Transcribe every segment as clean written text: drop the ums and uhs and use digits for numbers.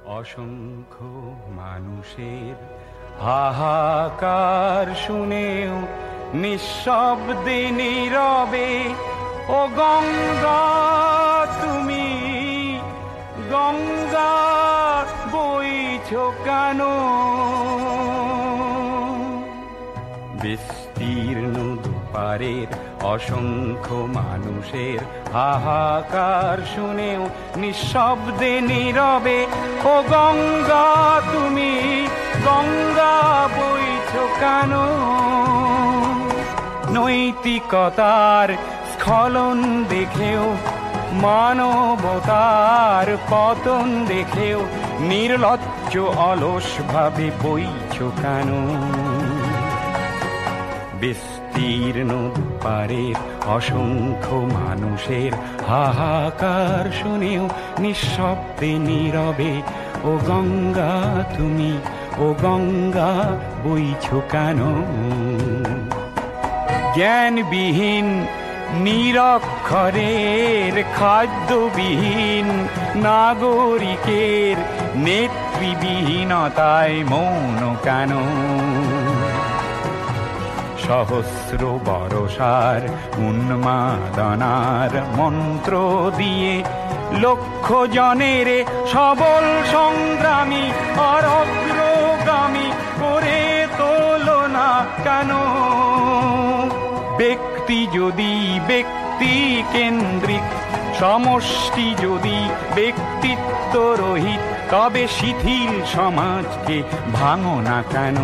অসংখ্য মানুষের হাহাকার শুনেও নিঃশব্দে নীরবে ও গঙ্গা তুমি গঙ্গা বইছো কেন? বিস্তীর্ণ দুপারের অসংখ্য মানুষের হাহাকার শুনেও নিঃশব্দে নীরবে ও গঙ্গা তুমি গঙ্গা বইছো কেন? নৈতিকতার স্খলন দেখেও মানবতার পতন দেখেও নির্লজ্জ অলস ভাবে বইছো কেন? বিস্তীর্ণ দুপারের অসংখ্য মানুষের হাহাকার শুনেও নিঃশব্দে নীরবে ও গঙ্গা তুমি ও গঙ্গা বইছো কেন? জ্ঞানবিহীন নিরক্ষরের খাদ্যবিহীন নাগরিকের নেতৃবিহীনতায় মৌন কেন? সহস্র বরষার উন্মাদনার মন্ত্র দিয়ে লক্ষ জনের সবল সংগ্রামী আর অগ্রগামী করে তোলো না কেন? ব্যক্তি যদি ব্যক্তি কেন্দ্রিক, সমষ্টি যদি ব্যক্তিত্ব রহিত, তবে শিথিল সমাজকে ভাঙো না কেন?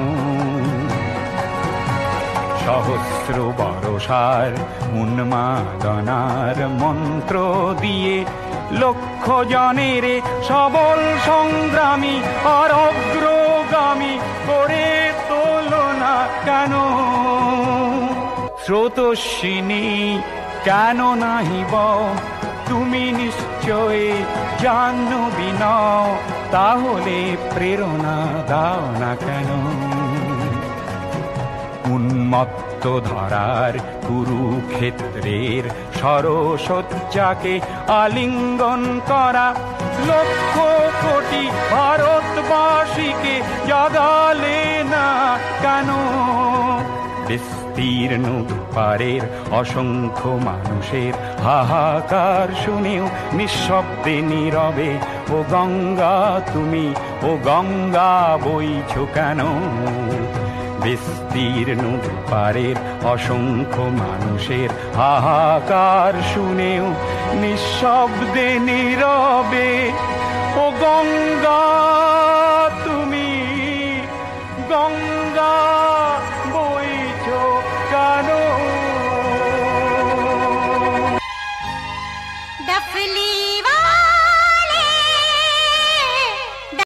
সহস্র বরষার উন্মাদনার মন্ত্র দিয়ে লক্ষ জনের সবল সংগ্রামী আর অগ্রগামী করে তোলো না কেন? স্রোতস্বিনী কেন নাহিব তুমি নিশ্চয় জাহ্নবী নও, তাহলে প্রেরণা দাও না কেন? উন্মত্ত ধারার কুরুক্ষেত্রের সরসজ্জাকে আলিঙ্গন করা লক্ষ কোটি ভারতবাসীকে জাগালে না কেন? বিস্তীর্ণ দুপারের অসংখ্য মানুষের হাহাকার শুনেও নিঃশব্দে নীরবে ও গঙ্গা তুমি ও গঙ্গা বইছো কেন? বিস্তীর্ণ দুপারের অসংখ্য মানুষের হাহাকার শুনেও নিঃশব্দে নীরবে ও গঙ্গা